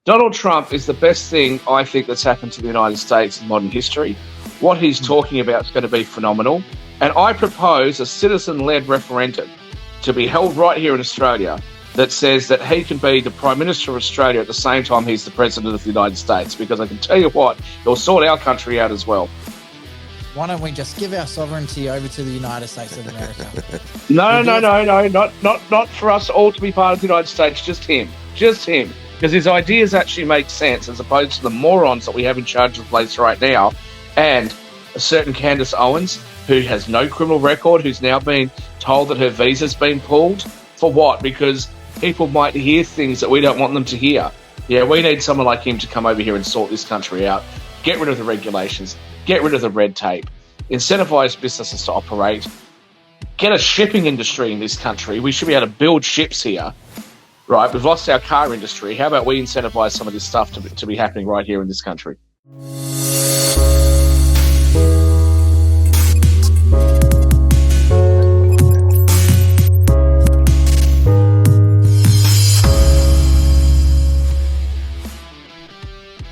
Donald Trump is the best thing I think that's happened to the United States in modern history. What he's talking about is going to be phenomenal. And I propose a citizen-led referendum to be held right here in Australia that says that he can be the Prime Minister of Australia at the same time he's the President of the United States, because I can tell you what, it'll sort our country out as well. Why don't we just give our sovereignty over to the United States of America? No, not for us all to be part of the United States, just him. Because his ideas actually make sense, as opposed to the morons that we have in charge of the place right now, and a certain Candace Owens, who has no criminal record, who's now been told that her visa's been pulled. For what? Because people might hear things that we don't want them to hear. Yeah, we need someone like him to come over here and sort this country out. Get rid of the regulations. Get rid of the red tape. Incentivize businesses to operate. Get a shipping industry in this country. We should be able to build ships here. Right, we've lost our car industry. How about we incentivize some of this stuff to be happening right here in this country?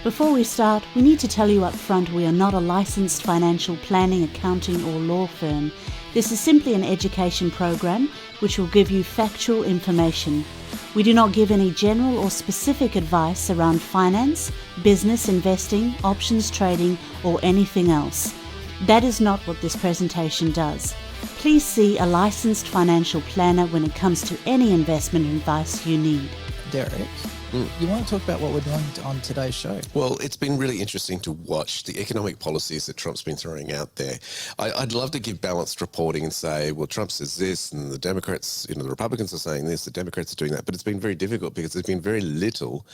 Before we start, we need to tell you up front we are not a licensed financial planning, accounting or law firm. This is simply an education program which will give you factual information. We do not give any general or specific advice around finance, business, investing, options trading or anything else. That is not what this presentation does. Please see a licensed financial planner when it comes to any investment advice you need. Derek, you want to talk about what we're doing on today's show? Well, it's been really interesting to watch the economic policies that Trump's been throwing out there. I'd love to give balanced reporting and say, well, Trump says this and the Democrats, the Republicans are saying this, the Democrats are doing that. But it's been very difficult because there's been very little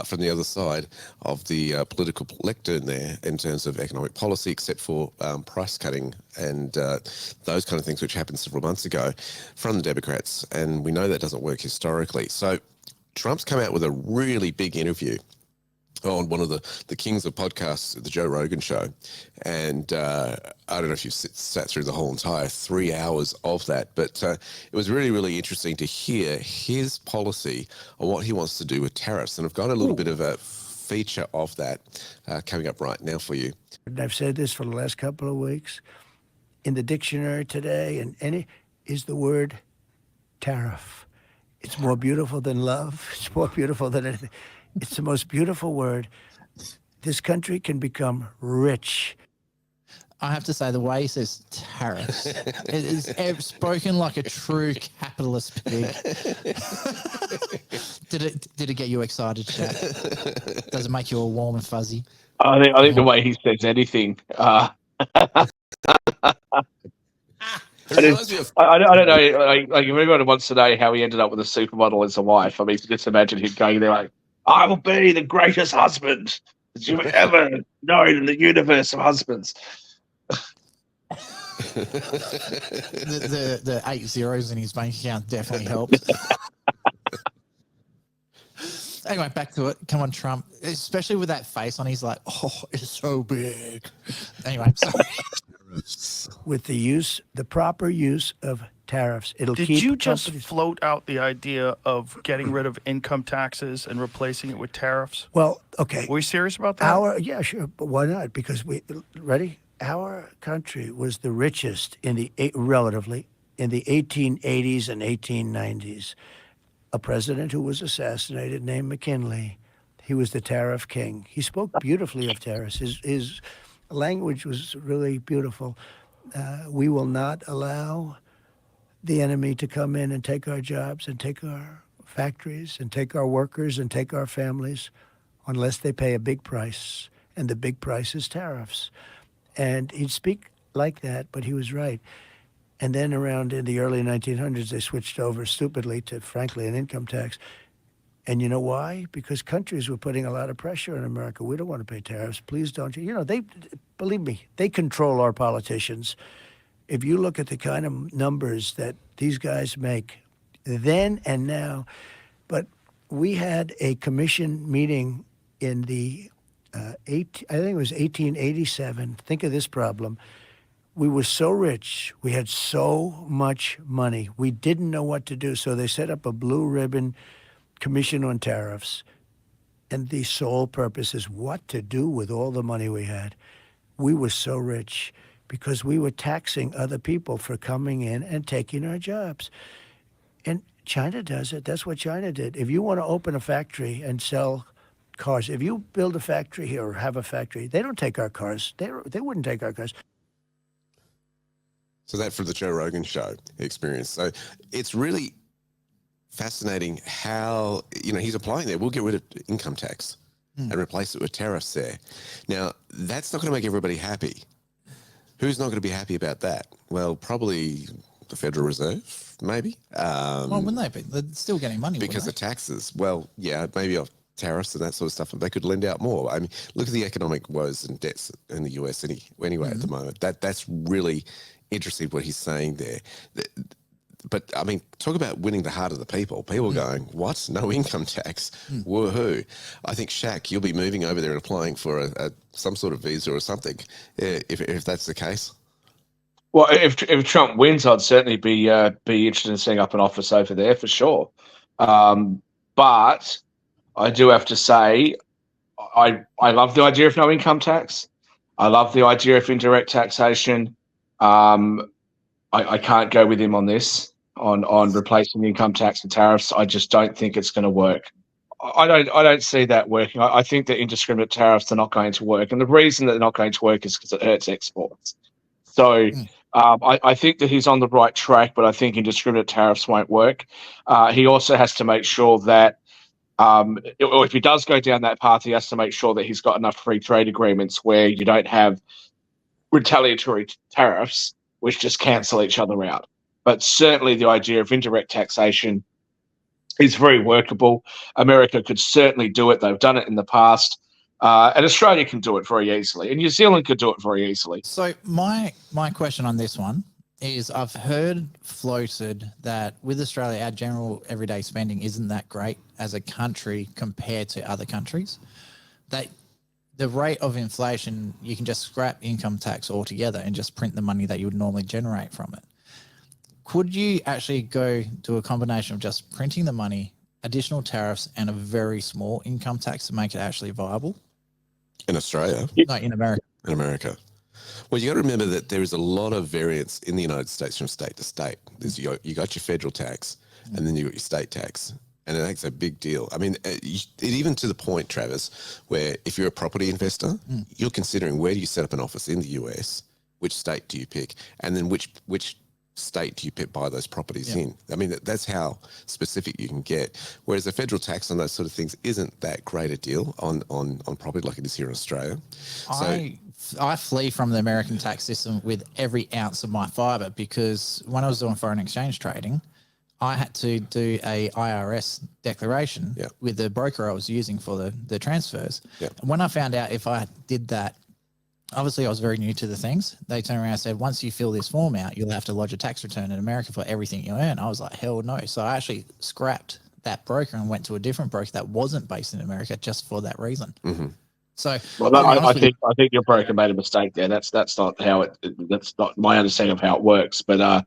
from the other side of the political lectern there in terms of economic policy, except for price cutting and those kind of things, which happened several months ago from the Democrats. And we know that doesn't work historically. So Trump's come out with a really big interview on one of the kings of podcasts, the Joe Rogan show. And I don't know if you sat through the whole entire 3 hours of that, but it was really, really interesting to hear his policy on what he wants to do with tariffs. And I've got a little bit of a feature of that coming up right now for you. And I've said this for the last couple of weeks. In the dictionary today, and any is the word tariff. It's more beautiful than love. It's more beautiful than anything. It's the most beautiful word. This country can become rich. I have to say, the way he says tariffs, it is spoken like a true capitalist pig. Did it get you excited, Shaq? Does it make you all warm and fuzzy? I think the way he says anything. I don't know. Like if everyone wants to know how he ended up with a supermodel as a wife, I mean, just imagine him going there like, "I will be the greatest husband that you've ever known in the universe of husbands." the 8 zeros in his bank account definitely helps. Anyway, back to it. Come on, Trump. Especially with that face on, he's like, "Oh, it's so big." Anyway, sorry. With the proper use of tariffs, it'll keep. Did you just float out the idea of getting rid of income taxes and replacing it with tariffs? Well, okay. Were you serious about that? Yeah, sure, but why not? Because our country was the richest relatively in the 1880s and 1890s. A president who was assassinated named McKinley, he was the tariff king. He spoke beautifully of tariffs. His language was really beautiful. We will not allow the enemy to come in and take our jobs and take our factories and take our workers and take our families unless they pay a big price. And the big price is tariffs. And he'd speak like that, but he was right. And then around in the early 1900s, they switched over stupidly to, frankly, an income tax. And you know why? Because countries were putting a lot of pressure on America. We don't want to pay tariffs. Please don't. Believe me, they control our politicians. If you look at the kind of numbers that these guys make then and now, but we had a commission meeting in the, I think it was 1887. Think of this problem. We were so rich, we had so much money, we didn't know what to do. So they set up a blue ribbon commission on tariffs. And the sole purpose is what to do with all the money we had. We were so rich because we were taxing other people for coming in and taking our jobs. And China does it. That's what China did. If you want to open a factory and sell cars, if you build a factory here or have a factory, they don't take our cars. They wouldn't take our cars. So that for the Joe Rogan show experience. So it's really fascinating how, he's applying there. We'll get rid of income tax and replace it with tariffs there. Now, that's not going to make everybody happy. Who's not going to be happy about that? Well, probably the Federal Reserve, maybe. Well, wouldn't they be? They're still getting money because of taxes. Well, yeah, maybe off tariffs and that sort of stuff, and they could lend out more. I mean, look at the economic woes and debts in the US anyway at the moment. That's really interesting what he's saying there. But I mean, talk about winning the heart of the people. People going, what? No income tax? Woohoo. I think, Shaq, you'll be moving over there and applying for some sort of visa or something, if that's the case. Well, if Trump wins, I'd certainly be interested in setting up an office over there for sure. But I do have to say, I love the idea of no income tax. I love the idea of indirect taxation. I can't go with him on this, on replacing the income tax and tariffs. I just don't think it's going to work. I don't see that working. I think that indiscriminate tariffs are not going to work, and the reason that they're not going to work is because it hurts exports. So I think that he's on the right track, but I think indiscriminate tariffs won't work. He also has to make sure that, or if he does go down that path, he has to make sure that he's got enough free trade agreements where you don't have retaliatory tariffs which just cancel each other out. But certainly the idea of indirect taxation is very workable. America could certainly do it. They've done it in the past. And Australia can do it very easily. And New Zealand could do it very easily. So my question on this one is, I've heard floated that with Australia, our general everyday spending isn't that great as a country compared to other countries. That the rate of inflation, you can just scrap income tax altogether and just print the money that you would normally generate from it. Could you actually go to a combination of just printing the money, additional tariffs, and a very small income tax to make it actually viable? In Australia? No, in America. In America. Well, you got to remember that there is a lot of variance in the United States from state to state. You got your federal tax, and then you got your state tax. And it makes a big deal. I mean, even to the point, Travis, where if you're a property investor, you're considering where do you set up an office in the US, which state do you pick, and then which state do you buy those properties in. I mean, that's how specific you can get. Whereas the federal tax on those sort of things isn't that great a deal on property like it is here in Australia. I flee from the American tax system with every ounce of my fibre, because when I was doing foreign exchange trading, I had to do a IRS declaration with the broker I was using for the transfers. And when I found out if I did that, obviously I was very new to the things. They turned around and said, once you fill this form out, you'll have to lodge a tax return in America for everything you earn. I was like, hell no. So I actually scrapped that broker and went to a different broker that wasn't based in America just for that reason. Mm-hmm. So, well, I think your broker made a mistake there. That's not how that's not my understanding of how it works. But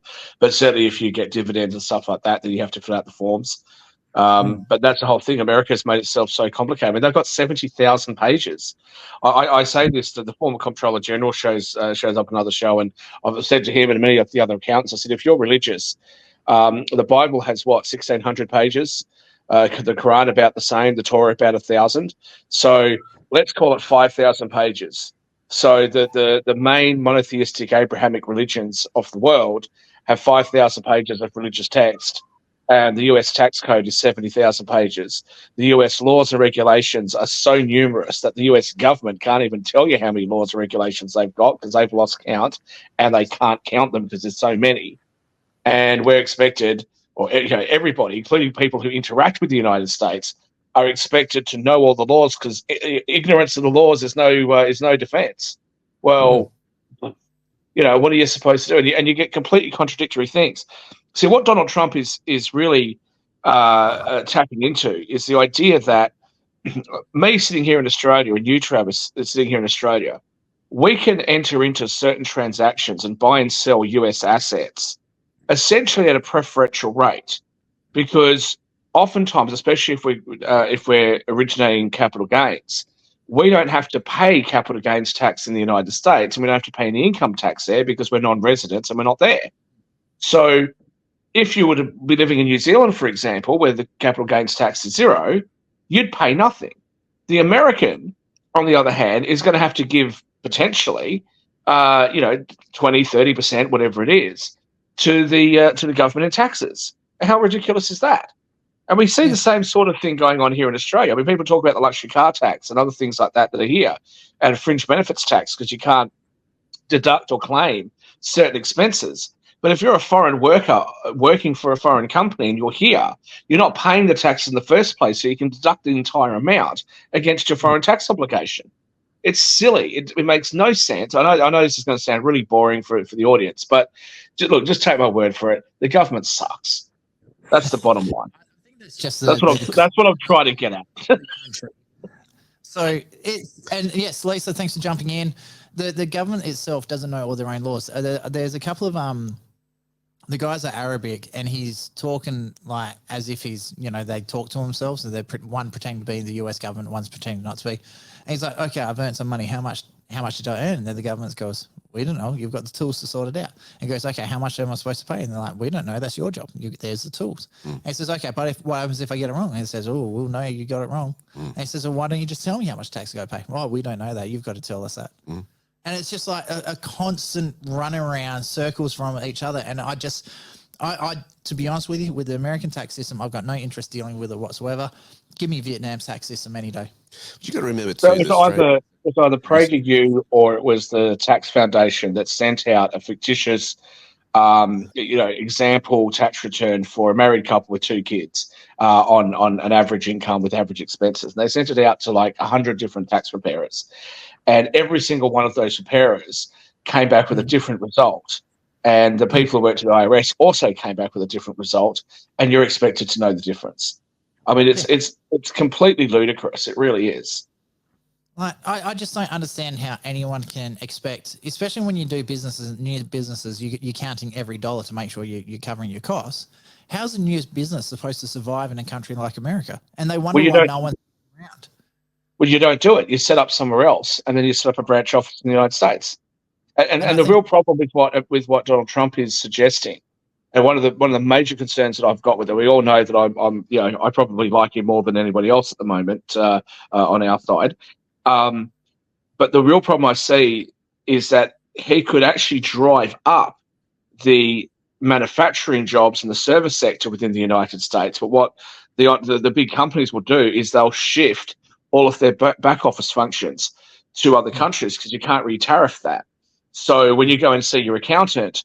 certainly, if you get dividends and stuff like that, then you have to fill out the forms. But that's the whole thing. America's made itself so complicated. I mean, they've got 70,000 pages. I say this that the former Comptroller General shows up another show, and I've said to him and many of the other accountants, I said, if you're religious, the Bible has 1,600 pages. The Quran about the same. The Torah about 1,000. So let's call it 5,000 pages. So the main monotheistic Abrahamic religions of the world have 5,000 pages of religious text, and the US tax code is 70,000 pages. The US laws and regulations are so numerous that the US government can't even tell you how many laws and regulations they've got because they've lost count, and they can't count them because there's so many. And we're expected, or everybody, including people who interact with the United States, are expected to know all the laws, because ignorance of the laws is no defense. Well, what are you supposed to do? And you get completely contradictory things. See, what Donald Trump is really tapping into is the idea that me sitting here in Australia and you, Travis, sitting here in Australia, we can enter into certain transactions and buy and sell US assets essentially at a preferential rate, because oftentimes, especially if we're originating capital gains, we don't have to pay capital gains tax in the United States, and we don't have to pay any income tax there because we're non-residents and we're not there. So if you were to be living in New Zealand, for example, where the capital gains tax is zero, you'd pay nothing. The American, on the other hand, is going to have to give potentially, 20, 30%, whatever it is, to the government in taxes. How ridiculous is that? And we see the same sort of thing going on here in Australia. I mean, people talk about the luxury car tax and other things like that are here, and fringe benefits tax because you can't deduct or claim certain expenses. But if you're a foreign worker working for a foreign company and you're here, you're not paying the tax in the first place, so you can deduct the entire amount against your foreign tax obligation. It's silly. It makes no sense. I know this is going to sound really boring for the audience, but just take my word for it. The government sucks. That's the bottom line. That's what I'm trying to get at. So yes, Lisa, thanks for jumping in. The government itself doesn't know all their own laws. There's a couple of the guys are Arabic, and he's talking like as if he's they talk to themselves. So they're one pretending to be the US government, one's pretending not to be. And he's like, okay, I've earned some money. How much did I earn? And then the government goes, we don't know. You've got the tools to sort it out. And goes, okay, how much am I supposed to pay? And they're like, we don't know. That's your job. There's the tools. And he says, okay, but what happens if I get it wrong? And he says, oh, we'll know you got it wrong. And he says, well, why don't you just tell me how much tax I got to pay? Well, we don't know that. You've got to tell us that. And it's just like a constant run around circles from each other. And I to be honest with you, with the American tax system, I've got no interest dealing with it whatsoever. Give me Vietnam's tax system any day. But you got to remember too. So it was either PragerU or it was the tax foundation that sent out a fictitious, example tax return for a married couple with 2 kids on an average income with average expenses. And they sent it out to like 100 different tax preparers, and every single one of those preparers came back with a different result. And the people who worked at the IRS also came back with a different result, and you're expected to know the difference. I mean, it's completely ludicrous. It really is. Like, I just don't understand how anyone can expect, especially when you do new businesses, you're counting every dollar to make sure you're covering your costs. How's a new business supposed to survive in a country like America? And they wonder why no one's around. Well, you don't do it. You set up somewhere else, and then you set up a branch office in the United States. And the real problem with what Donald Trump is suggesting, and one of the major concerns that I've got with it, we all know that I probably like him more than anybody else at the moment on our side. But the real problem I see is that he could actually drive up the manufacturing jobs in the service sector within the United States. But what the big companies will do is they'll shift all of their back office functions to other countries because you can't re-tariff that. So when you go and see your accountant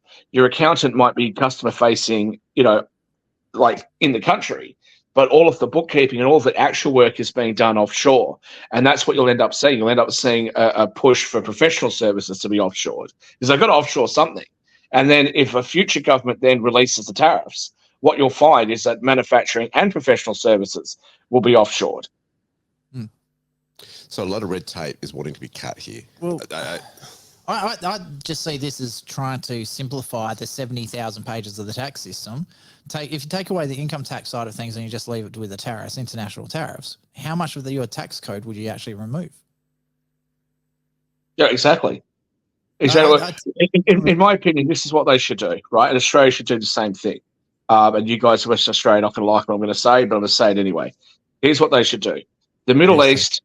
might be customer facing, like in the country, but all of the bookkeeping and all of the actual work is being done offshore. And that's what you'll end up seeing. You'll end up seeing a push for professional services to be offshored because they've got to offshore something. And then if a future government then releases the tariffs, what you'll find is that manufacturing and professional services will be offshored. So a lot of red tape is wanting to be cut here. Well, I just see this as trying to simplify the 70,000 pages of the tax system. If you take away the income tax side of things and you just leave it with the tariffs, international tariffs, how much of your tax code would you actually remove? Yeah, exactly. In my opinion, this is what they should do, right? And Australia should do the same thing. And you guys in Western Australia are not going to like what I'm going to say, but I'm going to say it anyway. Here's what they should do. The Middle East,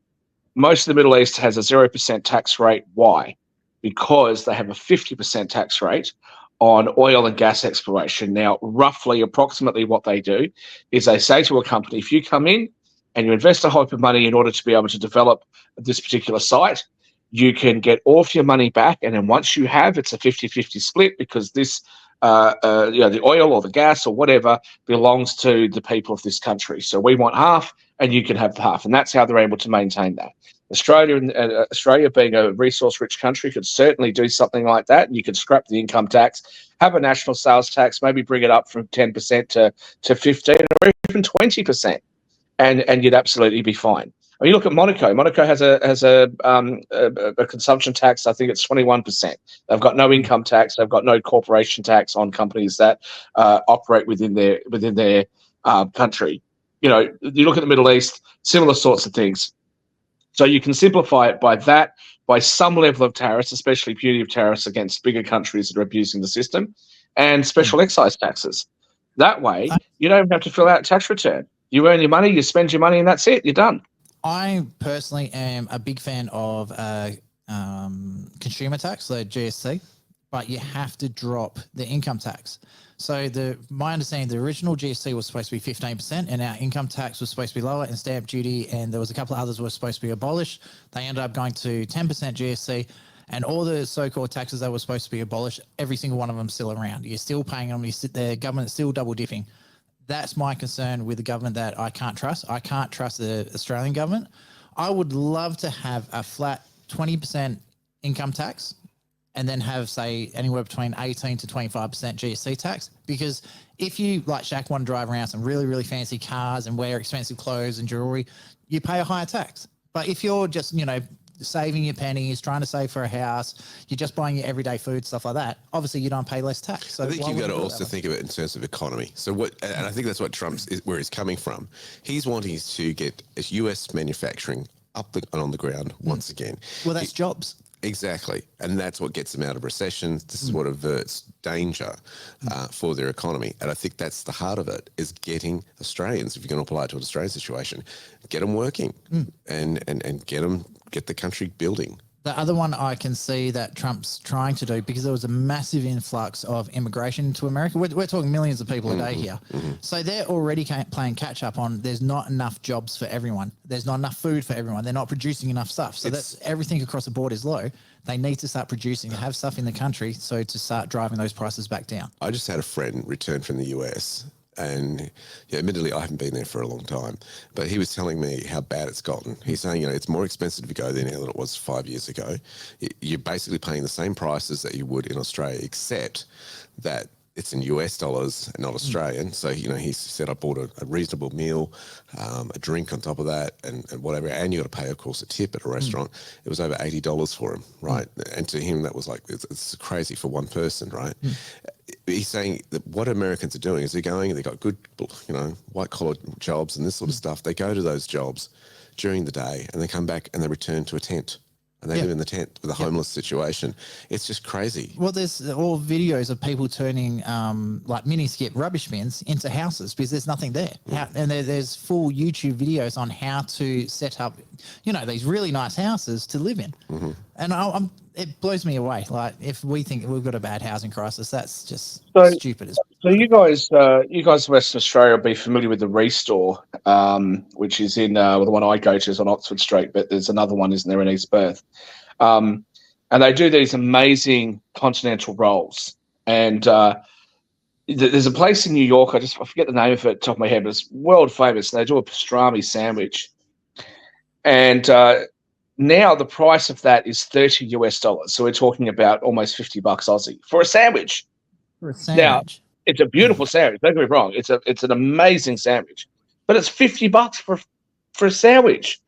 most of the Middle East has a 0% tax rate. Why? Because they have a 50% tax rate on oil and gas exploration. Now, approximately what they do is they say to a company, if you come in and you invest a heap of money in order to be able to develop this particular site, you can get all of your money back. And then once you have, it's a 50-50 split because this, the oil or the gas or whatever belongs to the people of this country. So we want half and you can have half. And that's how they're able to maintain that. Australia being a resource-rich country could certainly do something like that. You could scrap the income tax, have a national sales tax, maybe bring it up from 10% to 15 or even 20%, and you'd absolutely be fine. I mean, you look at Monaco. Monaco has a consumption tax. I think it's 21%. They've got no income tax. They've got no corporation tax on companies that operate within their country. You know, you look at the Middle East, similar sorts of things. So you can simplify it by that, by some level of tariffs, especially punitive tariffs against bigger countries that are abusing the system, and special excise taxes. That way, you don't have to fill out a tax return. You earn your money, you spend your money, and that's it. You're done. I personally am a big fan of consumer tax, so GST, but you have to drop the income tax. So my understanding, the original GST was supposed to be 15%, and our income tax was supposed to be lower, and stamp duty, and there was a couple of others were supposed to be abolished. They ended up going to 10% GST, and all the so-called taxes that were supposed to be abolished, every single one of them still around. You're still paying them. You sit there, government's still double dipping. That's my concern with the government that I can't trust. I can't trust the Australian government. I would love to have a flat 20% income tax, and then have, say, anywhere between 18 to 25% GST tax. Because if you, like Shaq, want to drive around some really, really fancy cars and wear expensive clothes and jewelry, you pay a higher tax. But if you're just, saving your pennies, trying to save for a house, you're just buying your everyday food, stuff like that, obviously you don't pay less tax. So I think you've got to also think of it in terms of economy. So and I think that's what Trump's where he's coming from. He's wanting to get US manufacturing up and on the ground once again. Well, that's jobs. Exactly. And that's what gets them out of recession. This is what averts danger for their economy. And I think that's the heart of it, is getting Australians, if you're going to apply it to an Australian situation, get them working and get the country building. The other one I can see that Trump's trying to do, because there was a massive influx of immigration to America. We're talking millions of people a day here. So they're already playing catch up on there's not enough jobs for everyone. There's not enough food for everyone. They're not producing enough stuff. So that's everything across the board is low. They need to start producing, have stuff in the country, so to start driving those prices back down. I just had a friend return from the US, and admittedly, I haven't been there for a long time, but he was telling me how bad it's gotten. He's saying, it's more expensive to go there now than it was 5 years ago. You're basically paying the same prices that you would in Australia, except that it's in US dollars and not Australian. So, he said, I bought a reasonable meal, a drink on top of that and whatever. And you got to pay, of course, a tip at a restaurant. It was over $80 for him, right? And to him, that was like, it's crazy for one person, right? He's saying that what Americans are doing is they've got good, white collar jobs and this sort of stuff. They go to those jobs during the day and they come back and they return to a tent. And they live in the tent with a homeless situation. It's just crazy. Well, there's all videos of people turning like mini-skip rubbish bins into houses because there's nothing there. And there's full YouTube videos on how to set up, these really nice houses to live in. And it blows me away. Like, if we think we've got a bad housing crisis, that's just stupid. So you guys in Western Australia will be familiar with the Restore, which is in the one I go to is on Oxford Street, but there's another one, isn't there, in East Perth? And they do these amazing continental rolls. And there's a place in New York, I forget the name of it at the top of my head, but it's world famous. They do a pastrami sandwich. And now the price of that is $30 US. So we're talking about almost $50 Aussie for a sandwich. Now, it's a beautiful sandwich. Don't get me wrong. It's an amazing sandwich, but it's $50 for a sandwich.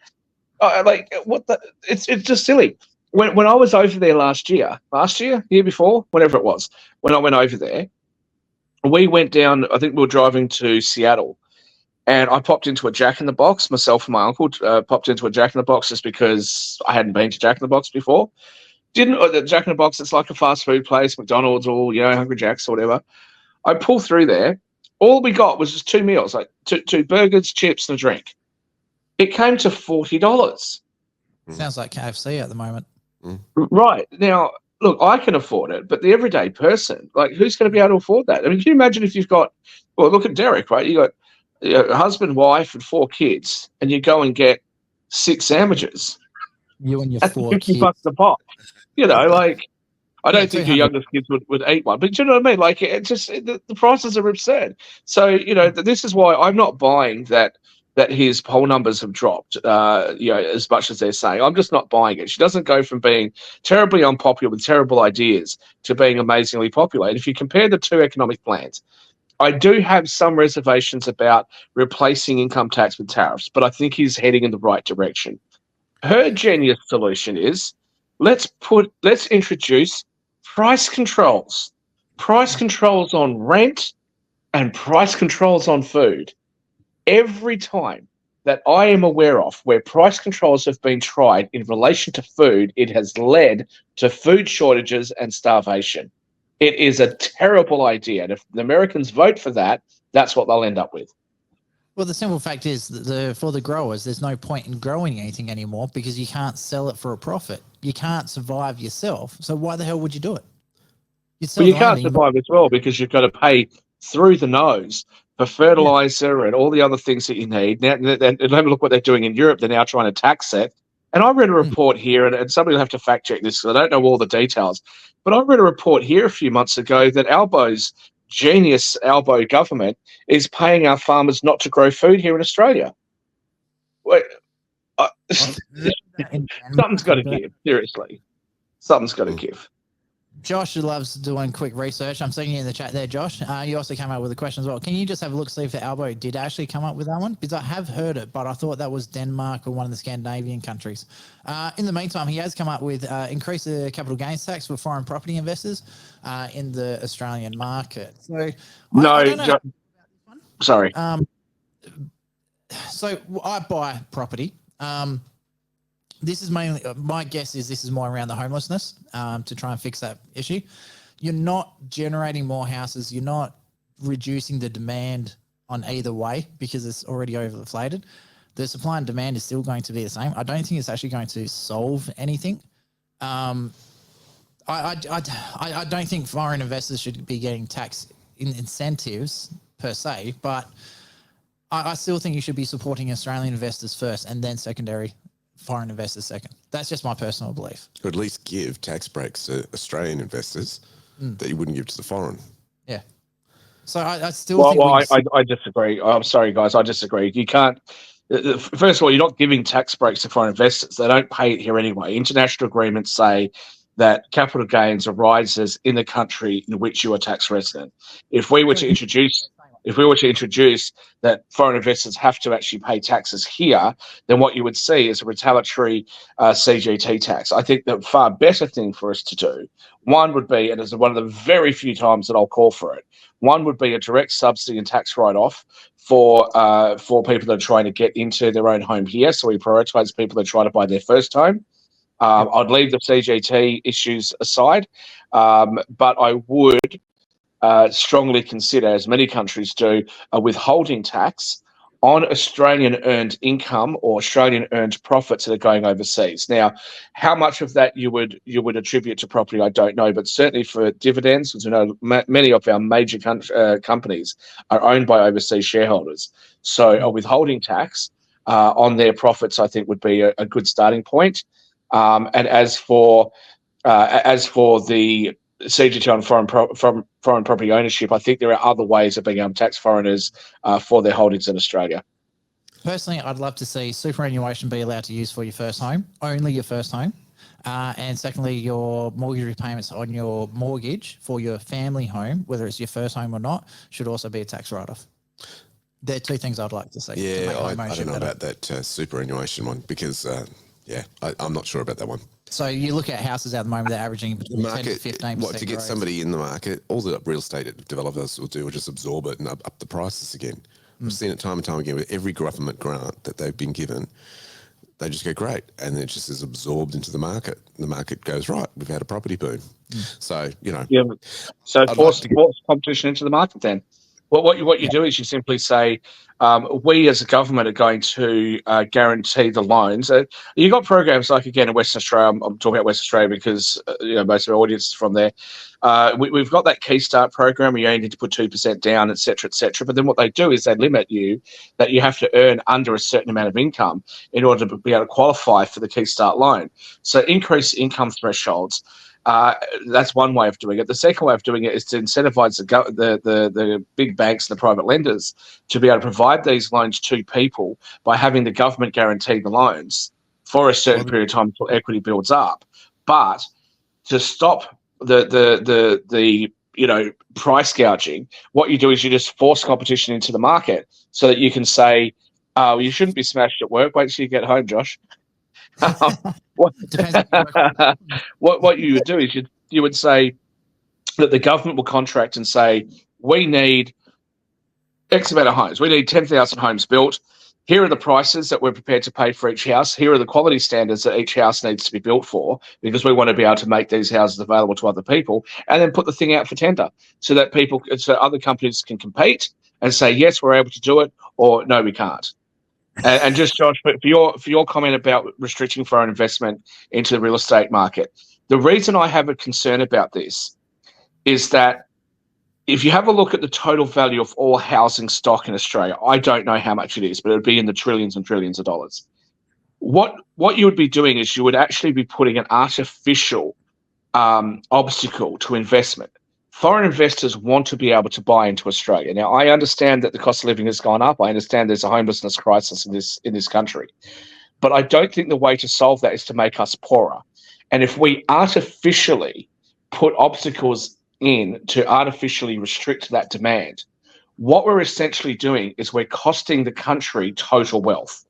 It's just silly. When I was over there year before, whenever it was, when I went over there, we went down. I think we were driving to Seattle, and I popped into a Jack in the Box. Myself and my uncle popped into a Jack in the Box just because I hadn't been to Jack in the Box before. The Jack in the Box, it's like a fast food place, McDonald's or Hungry Jack's or whatever. I pulled through there. All we got was just two meals, like two burgers, chips, and a drink. It came to $40. Sounds like KFC at the moment. Right. Now, look, I can afford it, but the everyday person, like, who's going to be able to afford that? I mean, can you imagine if you've got, well, look at Derek, right? You got a husband, wife, and 4 kids, and you go and get 6 sandwiches. You and your That's 4 $50 kids. a pop. I don't think your youngest kids would eat one, but you know what I mean? Like, the prices are absurd. So, this is why I'm not buying that his poll numbers have dropped, as much as they're saying. I'm just not buying it. She doesn't go from being terribly unpopular with terrible ideas to being amazingly popular. And if you compare the two economic plans, I do have some reservations about replacing income tax with tariffs, but I think he's heading in the right direction. Her genius solution is let's introduce price controls on rent and price controls on food. every time that I am aware of where price controls have been tried in relation to food, it has led to food shortages and starvation. It is a terrible idea. And if the Americans vote for that, that's what they'll end up with. Well, the simple fact is that for the growers, there's no point in growing anything anymore because you can't sell it for a profit. You can't survive yourself. So why the hell would you do it? Well, you can't survive as well because you've got to pay through the nose for fertilizer and all the other things that you need. Now, and have a look what they're doing in Europe. They're now trying to tax it. And I read a report here, and somebody will have to fact check this because I don't know all the details, but I read a report here a few months ago that Albo's genius Albo government is paying our farmers not to grow food here in Australia. Wait, something's got to give. Seriously, something's got to give. Josh loves doing quick research. I'm seeing you in the chat there, Josh. You also came up with a question as well. Can you just have a look, see if the Albo did actually come up with that one? Because I have heard it, but I thought that was Denmark or one of the Scandinavian countries. In the meantime, he has come up with increase the capital gains tax for foreign property investors in the Australian market. So sorry. So I buy property. This is mainly, my guess is this is more around the homelessness to try and fix that issue. You're not generating more houses. You're not reducing the demand on either way because it's already overinflated. The supply and demand is still going to be the same. I don't think it's actually going to solve anything. I don't think foreign investors should be getting tax incentives per se, but I still think you should be supporting Australian investors first and then secondary foreign investors second. That's just my personal belief. Or at least give tax breaks to Australian investors that you wouldn't give to the foreign. Yeah. So I still think... Well, I disagree. I'm sorry, guys. I disagree. You can't... First of all, you're not giving tax breaks to foreign investors. They don't pay it here anyway. International agreements say that capital gains arises in the country in which you are tax resident. If we were to introduce that foreign investors have to actually pay taxes here, then what you would see is a retaliatory CGT tax. I think the far better thing for us to do, one would be, and it's one of the very few times that I'll call for it, one would be a direct subsidy and tax write-off for people that are trying to get into their own home here. So we prioritise people that are trying to buy their first home. I'd leave the CGT issues aside, but I would strongly consider, as many countries do, a withholding tax on Australian earned income or Australian earned profits that are going overseas. Now, how much of that you would attribute to property, I don't know, but certainly for dividends, as we know, many of our major companies are owned by overseas shareholders. So a withholding tax on their profits, I think, would be a good starting point. And as for the CGT on foreign property ownership, I think there are other ways of being able to tax foreigners for their holdings in Australia. Personally, I'd love to see superannuation be allowed to use for your first home, only your first home. And secondly, your mortgage repayments on your mortgage for your family home, whether it's your first home or not, should also be a tax write-off. They're two things I'd like to see. Yeah, I don't know about that superannuation one because, I'm not sure about that one. So you look at houses at the moment, they're averaging between 10 to 15%. What, to get somebody in the market, all the real estate developers will do will just absorb it and up the prices again. We've seen it time and time again with every government grant that they've been given. They just go, great. And then it just is absorbed into the market. The market goes, right, we've had a property boom. So, Yeah. So force competition into the market then. Well, what you do is you simply say, we as a government are going to guarantee the loans. You've got programs like, again, in Western Australia. I'm talking about Western Australia because most of our audience is from there. We've got that Key Start program where you only need to put 2% down, et cetera, et cetera. But then what they do is they limit you that you have to earn under a certain amount of income in order to be able to qualify for the Key Start loan. So increase income thresholds. That's one way of doing it. The second way of doing it is to incentivize the big banks and the private lenders to be able to provide these loans to people by having the government guarantee the loans for a certain period of time until equity builds up. But to stop the price gouging, what you do is you just force competition into the market so that you can say, you shouldn't be smashed at work. Wait till you get home, Josh. What you would do is you would say that the government will contract and say, we need X amount of homes. We need 10,000 homes built. Here are the prices that we're prepared to pay for each house. Here are the quality standards that each house needs to be built for, because we want to be able to make these houses available to other people, and then put the thing out for tender so that so other companies can compete and say, yes, we're able to do it, or no, we can't. And just, Josh, for your comment about restricting foreign investment into the real estate market, the reason I have a concern about this is that if you have a look at the total value of all housing stock in Australia, I don't know how much it is, but it would be in the trillions and trillions of dollars. What you would be doing is you would actually be putting an artificial obstacle to investment. Foreign investors want to be able to buy into Australia. Now, I understand that the cost of living has gone up. I understand there's a homelessness crisis in this country. But I don't think the way to solve that is to make us poorer. And if we artificially put obstacles in to artificially restrict that demand, what we're essentially doing is we're costing the country total wealth.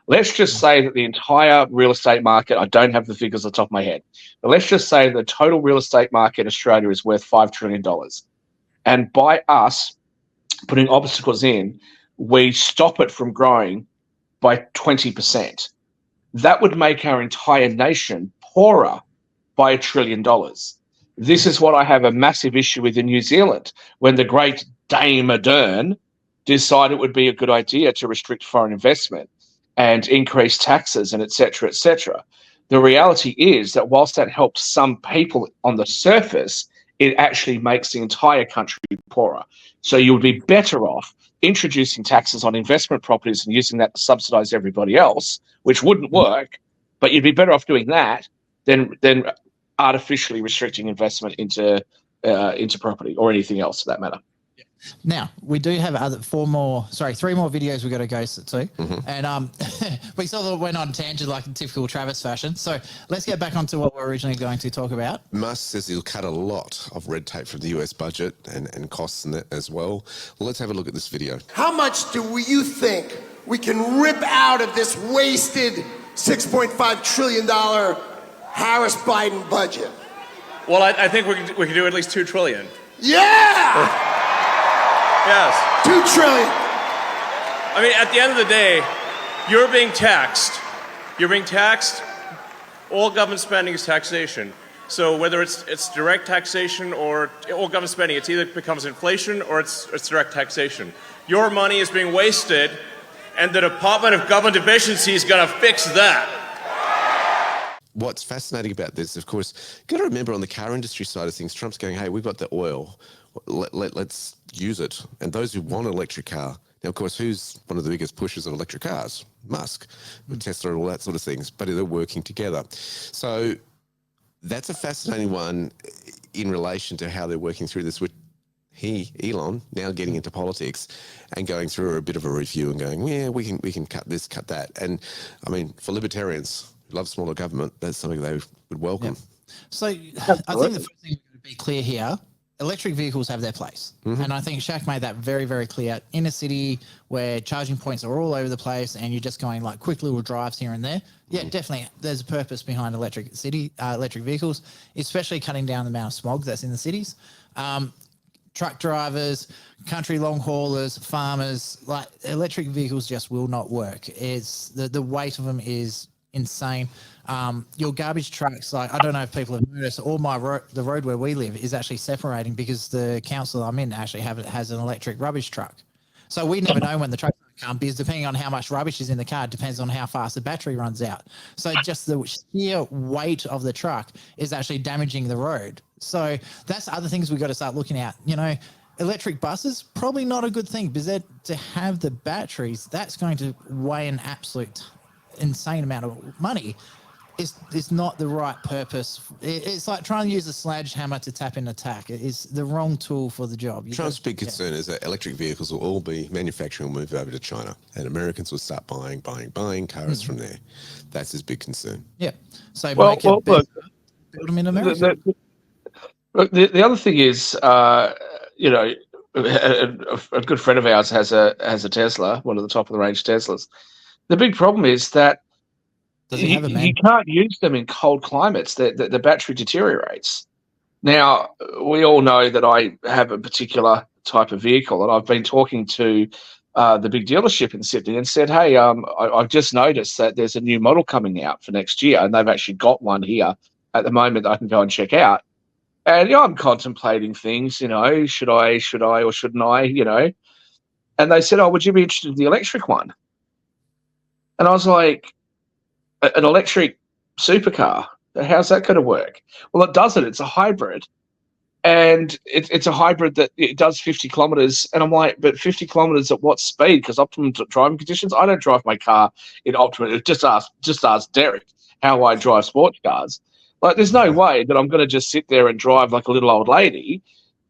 Let's just say that the entire real estate market, I don't have the figures on the top of my head, but let's just say the total real estate market in Australia is worth $5 trillion. And by us putting obstacles in, we stop it from growing by 20%. That would make our entire nation poorer by $1 trillion. This is what I have a massive issue with in New Zealand, when the great Dame Ardern decided it would be a good idea to restrict foreign investment and increase taxes and et cetera, et cetera. The reality is that whilst that helps some people on the surface, it actually makes the entire country poorer. So you would be better off introducing taxes on investment properties and using that to subsidize everybody else, which wouldn't work, but you'd be better off doing that than artificially restricting investment into property or anything else for that matter. Now, we do have three more videos we've got to go to. And we sort of went on tangent like in typical Travis fashion. So let's get back onto what we're originally going to talk about. Musk says he'll cut a lot of red tape from the US budget and costs in it as well. Well, let's have a look at this video. How much do you think we can rip out of this wasted $6.5 trillion Harris-Biden budget? Well, I think we can do at least $2 trillion. Yeah! Yes. $2 trillion. I mean, at the end of the day, you're being taxed. You're being taxed. All government spending is taxation. So whether it's direct taxation or all government spending, it either becomes inflation or it's direct taxation. Your money is being wasted, and the Department of Government Efficiency is going to fix that. What's fascinating about this, of course, you've got to remember on the car industry side of things, Trump's going, hey, we've got the oil. Let's use it. And those who want an electric car, now, of course, who's one of the biggest pushers of electric cars? Musk, with Tesla and all that sort of things, but they're working together. So that's a fascinating one in relation to how they're working through this with Elon, now getting into politics and going through a bit of a review and going, yeah, we can cut this, cut that. And, I mean, for libertarians who love smaller government, that's something they would welcome. Yeah. So I think the first thing to be clear here, electric vehicles have their place. And I think Shaq made that very, very clear. In a city where charging points are all over the place and you're just going like quick little drives here and there, yeah, definitely there's a purpose behind electric vehicles, especially cutting down the amount of smog that's in the cities. Truck drivers, country long haulers, farmers, like electric vehicles just will not work. It's the weight of them is insane. Your garbage trucks, like I don't know if people have noticed, all the road where we live is actually separating because the council I'm in actually has an electric rubbish truck. So we never know when the truck's going to come because depending on how much rubbish is in the car, it depends on how fast the battery runs out. So just the sheer weight of the truck is actually damaging the road. So that's other things we've got to start looking at. You know, electric buses, probably not a good thing because to have the batteries, that's going to weigh an absolute insane amount of money. It's not the right purpose. It's like trying to use a sledgehammer to tap in a tack. It's the wrong tool for the job. Trump's big concern is that electric vehicles will all be manufacturing will move over to China and Americans will start buying cars from there. That's his big concern. Yeah. So look, build them in America. The other thing is, you know, a good friend of ours has a Tesla, one of the top of the range Teslas. The big problem is that you can't use them in cold climates. The battery deteriorates. Now, we all know that I have a particular type of vehicle, and I've been talking to the big dealership in Sydney and said, hey, I've just noticed that there's a new model coming out for next year, and they've actually got one here at the moment that I can go and check out. And I'm contemplating things, should I or shouldn't I. And they said, oh, would you be interested in the electric one? And I was like, an electric supercar? How's that going to work? Well, it doesn't. It's a hybrid. And it's a hybrid that it does 50 kilometers. And I'm like, but 50 kilometers at what speed? Because optimum driving conditions, I don't drive my car in optimum. Just ask Derek how I drive sports cars. Like, there's no way that I'm going to just sit there and drive like a little old lady.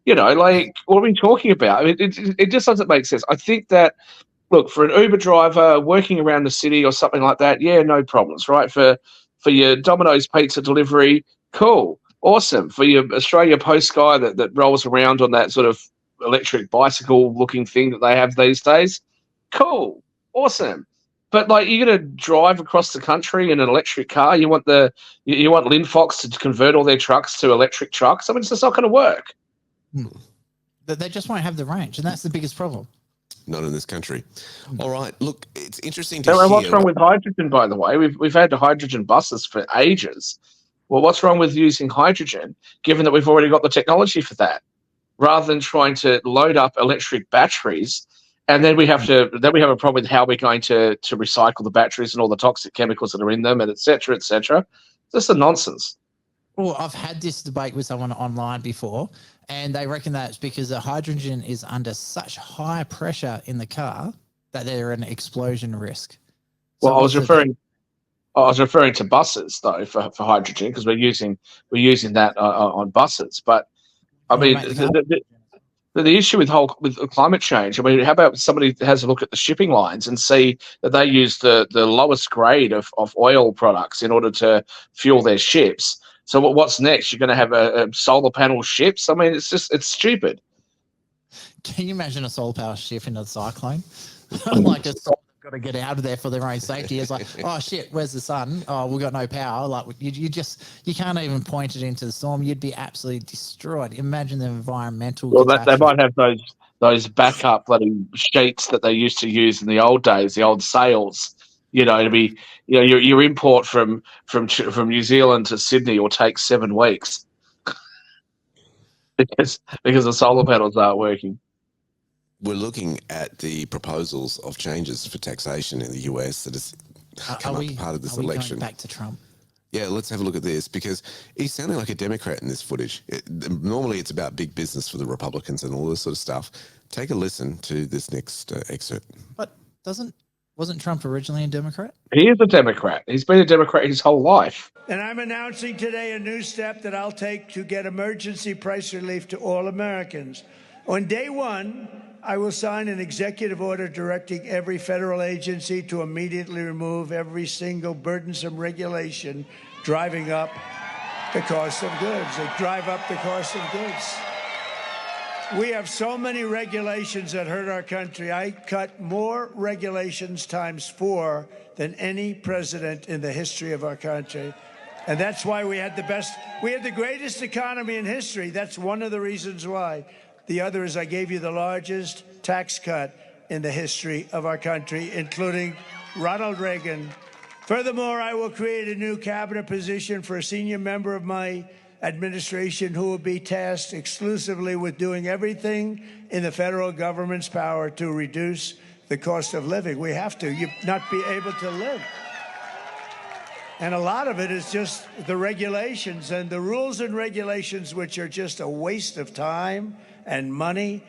Like, what are we talking about? I mean, it just doesn't make sense. I think that, look, for an Uber driver working around the city or something like that, yeah, no problems, right? For your Domino's pizza delivery, cool, awesome. For your Australia Post guy that rolls around on that sort of electric bicycle-looking thing that they have these days, cool, awesome. But like, you're gonna drive across the country in an electric car. You want Linfox to convert all their trucks to electric trucks. I mean, it's just not going to work. They just won't have the range, and that's the biggest problem. Not in this country. All right. Look, it's interesting to And hear. what's wrong with hydrogen, by the way? We've had hydrogen buses for ages. Well, what's wrong with using hydrogen, given that we've already got the technology for that, rather than trying to load up electric batteries, and then we have a problem with how we're going to recycle the batteries and all the toxic chemicals that are in them, and et cetera, et cetera. Just a nonsense. Well, I've had this debate with someone online before, and they reckon that it's because the hydrogen is under such high pressure in the car that they're an explosion risk. Well, I was referring to buses though for hydrogen, because we're using that on buses. But I mean, the issue with climate change. I mean, how about somebody has a look at the shipping lines and see that they use the lowest grade of oil products in order to fuel their ships. So what's next? You're going to have a solar panel ships? I mean, it's stupid. Can you imagine a solar power ship in a cyclone? Like a got to get out of there for their own safety. It's like, oh shit, where's the sun? Oh, we've got no power. Like you can't even point it into the storm. You'd be absolutely destroyed. Imagine the environmental. Well, they might have those backup bloody sheets that they used to use in the old days, the old sails. To be, your import from New Zealand to Sydney will take 7 weeks because the solar panels aren't working. We're looking at the proposals of changes for taxation in the US that has come up part of this election. Going back to Trump. Yeah, let's have a look at this, because he's sounding like a Democrat in this footage. Normally it's about big business for the Republicans and all this sort of stuff. Take a listen to this next excerpt. But wasn't Trump originally a Democrat? He is a Democrat. He's been a Democrat his whole life. And I'm announcing today a new step that I'll take to get emergency price relief to all Americans. On day one, I will sign an executive order directing every federal agency to immediately remove every single burdensome regulation driving up the cost of goods. They drive up the cost of goods. We have so many regulations that hurt our country. I cut more regulations ×4 than any president in the history of our country. And that's why we had the greatest economy in history. That's one of the reasons why. The other is I gave you the largest tax cut in the history of our country, including Ronald Reagan. Furthermore, I will create a new cabinet position for a senior member of my administration who will be tasked exclusively with doing everything in the federal government's power to reduce the cost of living. We have to. You not be able to live. And a lot of it is just the regulations and the rules and regulations, which are just a waste of time and money.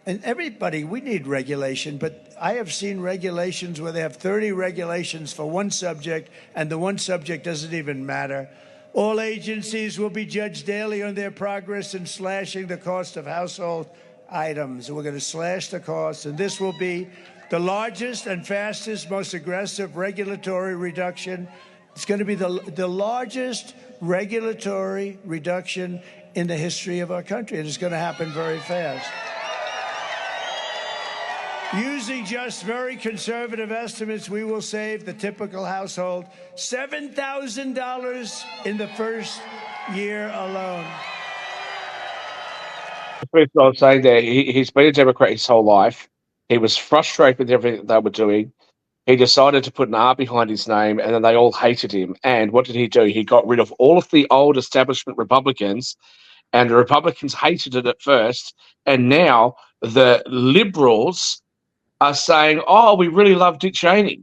And everybody, we need regulation, but I have seen regulations where they have 30 regulations for one subject, and the one subject doesn't even matter. All agencies will be judged daily on their progress in slashing the cost of household items. We're going to slash the cost, and this will be the largest and fastest, most aggressive regulatory reduction. It's going to be the largest regulatory reduction in the history of our country, and it's going to happen very fast. Using just very conservative estimates, we will save the typical household $7,000 in the first year alone. First, I was saying there, he's been a Democrat his whole life. He was frustrated with everything they were doing. He decided to put an R behind his name, and then they all hated him. And what did he do? He got rid of all of the old establishment Republicans, and the Republicans hated it at first. And now the Liberals are saying, "Oh, we really love Dick Cheney.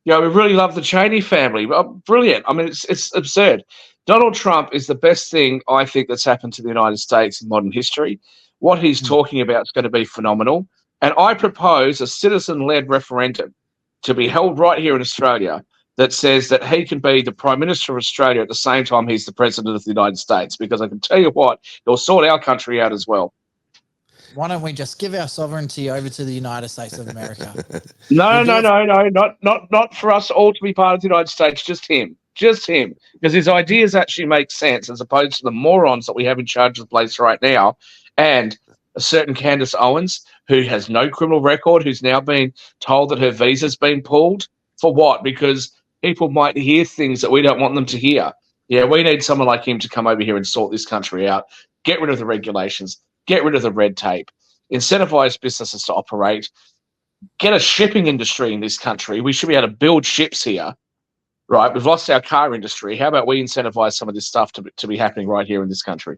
We really love the Cheney family. Brilliant." I mean, it's absurd. Donald Trump is the best thing I think that's happened to the United States in modern history. What he's talking about is going to be phenomenal. And I propose a citizen-led referendum to be held right here in Australia that says that he can be the Prime Minister of Australia at the same time he's the President of the United States, because I can tell you what, he'll sort our country out as well. Why don't we just give our sovereignty over to the United States of America? No, not for us all to be part of the United States, just him, because his ideas actually make sense as opposed to the morons that we have in charge of the place right now, and a certain Candace Owens, who has no criminal record, who's now being told that her visa's been pulled. For what? Because people might hear things that we don't want them to hear. Yeah, we need someone like him to come over here and sort this country out, get rid of the regulations, get rid of the red tape, incentivize businesses to operate, get a shipping industry in this country. We should be able to build ships here, right? We've lost our car industry. How about we incentivize some of this stuff to be happening right here in this country?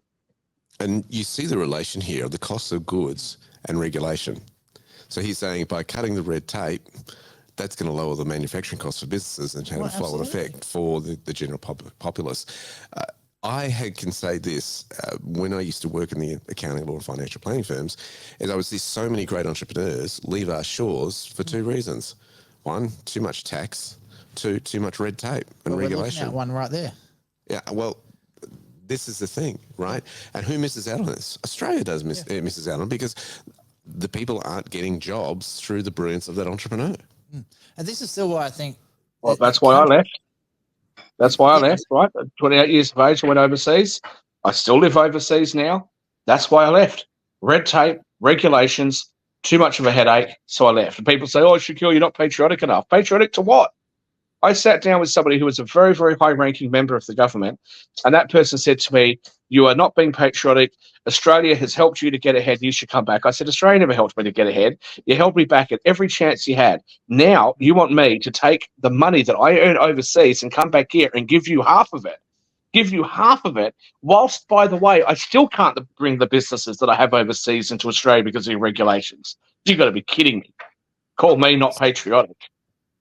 And you see the relation here of the cost of goods and regulation. So he's saying by cutting the red tape, that's going to lower the manufacturing costs for businesses and have a flow-on effect for the general populace. I can say this, when I used to work in the accounting, law and financial planning firms, is I would see so many great entrepreneurs leave our shores for two reasons. One, too much tax. Two, too much red tape and regulation. We're looking at one right there. Yeah, well, this is the thing, right? And who misses out on this? Australia does misses out on it, because the people aren't getting jobs through the brilliance of that entrepreneur. And this is still why I think... Well, that's why I left. That's why I left, right? At 28 years of age, I went overseas. I still live overseas now. That's why I left. Red tape, regulations, too much of a headache, so I left. And people say, "Oh, Shaquille, you're not patriotic enough." Patriotic to what? I sat down with somebody who was a very, very high-ranking member of the government, and that person said to me, "You are not being patriotic. Australia has helped you to get ahead. You should come back." I said, "Australia never helped me to get ahead. You held me back at every chance you had. Now you want me to take the money that I earn overseas and come back here and give you half of it. Whilst, by the way, I still can't bring the businesses that I have overseas into Australia because of your regulations. You've got to be kidding me. Call me not patriotic,